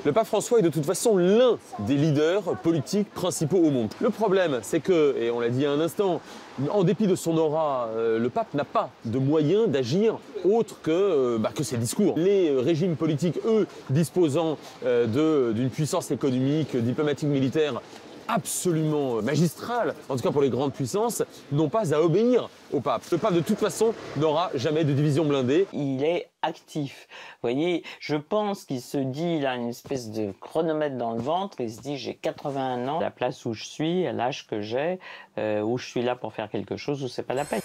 Le pape François est de toute façon l'un des leaders politiques principaux au monde. Le problème, c'est que, et on l'a dit à un instant, en dépit de son aura, le pape n'a pas de moyens d'agir autre que ses discours. Les régimes politiques, eux, disposant d'une puissance économique, diplomatique, militaire absolument magistrale, en tout cas pour les grandes puissances, n'ont pas à obéir au pape. Le pape, de toute façon, n'aura jamais de division blindée. Il est actif. Vous voyez, je pense qu'il se dit, il a une espèce de chronomètre dans le ventre, il se dit, j'ai 81 ans, la place où je suis, à l'âge que j'ai, où je suis là pour faire quelque chose, où c'est pas la peine.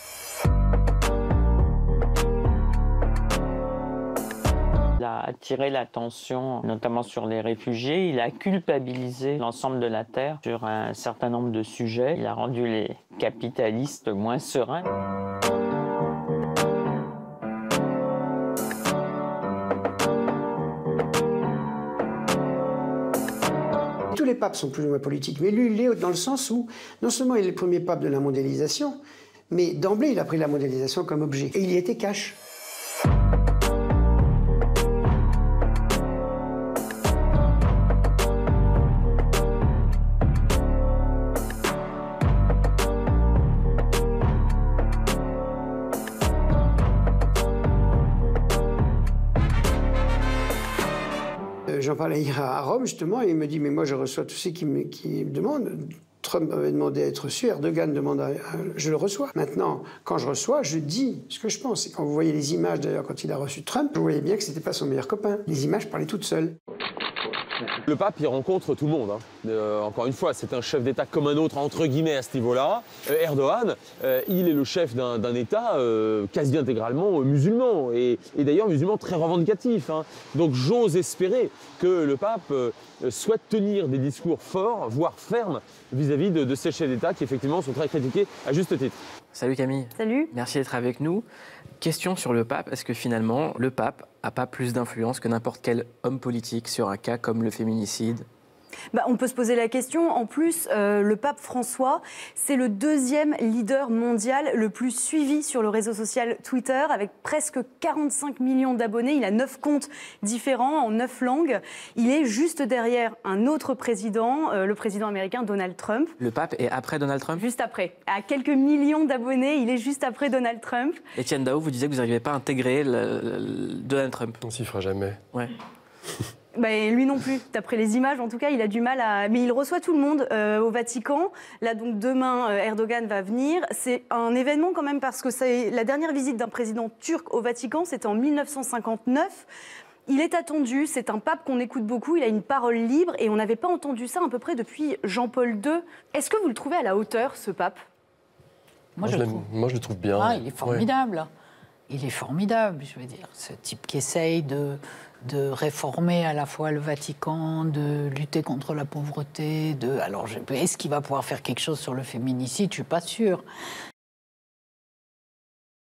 Il a attiré l'attention, notamment sur les réfugiés. Il a culpabilisé l'ensemble de la Terre sur un certain nombre de sujets. Il a rendu les capitalistes moins sereins. Tous les papes sont plus ou moins politiques, mais lui, il est dans le sens où, non seulement il est le premier pape de la mondialisation, mais d'emblée, il a pris la mondialisation comme objet. Et il y était cash. J'en parlais hier à Rome, justement, et il me dit, mais moi, je reçois tous ceux qui me demandent. Trump avait demandé à être reçu, Erdogan demande je le reçois. Maintenant, quand je reçois, je dis ce que je pense. Et quand vous voyez les images, d'ailleurs, quand il a reçu Trump, vous voyez bien que ce n'était pas son meilleur copain. Les images parlaient toutes seules. Le pape, il rencontre tout le monde. Encore une fois, c'est un chef d'État comme un autre, entre guillemets, à ce niveau-là. Erdogan, il est le chef d'un État quasi intégralement musulman, et d'ailleurs musulman très revendicatif. Donc j'ose espérer que le pape souhaite tenir des discours forts, voire fermes, vis-à-vis de ces chefs d'État qui, effectivement, sont très critiqués à juste titre. Salut Camille. Salut. Merci d'être avec nous. Question sur le pape. Est-ce que finalement, le pape n'a pas plus d'influence que n'importe quel homme politique sur un cas comme le féminicide ? On peut se poser la question. En plus, le pape François, c'est le deuxième leader mondial le plus suivi sur le réseau social Twitter, avec presque 45 millions d'abonnés. Il a 9 comptes différents en 9 langues. Il est juste derrière un autre président, le président américain Donald Trump. Le pape est après Donald Trump ? Juste après. À quelques millions d'abonnés, il est juste après Donald Trump. Étienne Dao, vous disiez que vous n'arrivez pas à intégrer Donald Trump. On s'y fera jamais. Ouais. Lui non plus. D'après les images, en tout cas, il a du mal à... Mais il reçoit tout le monde au Vatican. Là, donc, demain, Erdogan va venir. C'est un événement quand même parce que c'est la dernière visite d'un président turc au Vatican. C'était en 1959. Il est attendu. C'est un pape qu'on écoute beaucoup. Il a une parole libre et on n'avait pas entendu ça à peu près depuis Jean-Paul II. Est-ce que vous le trouvez à la hauteur, ce pape ? Moi, je le trouve bien. Ah, il est formidable. Ouais. Il est formidable, je veux dire. Ce type qui essaye de réformer à la fois le Vatican, de lutter contre la pauvreté. Alors, est-ce qu'il va pouvoir faire quelque chose sur le féminicide ? Je ne suis pas sûre.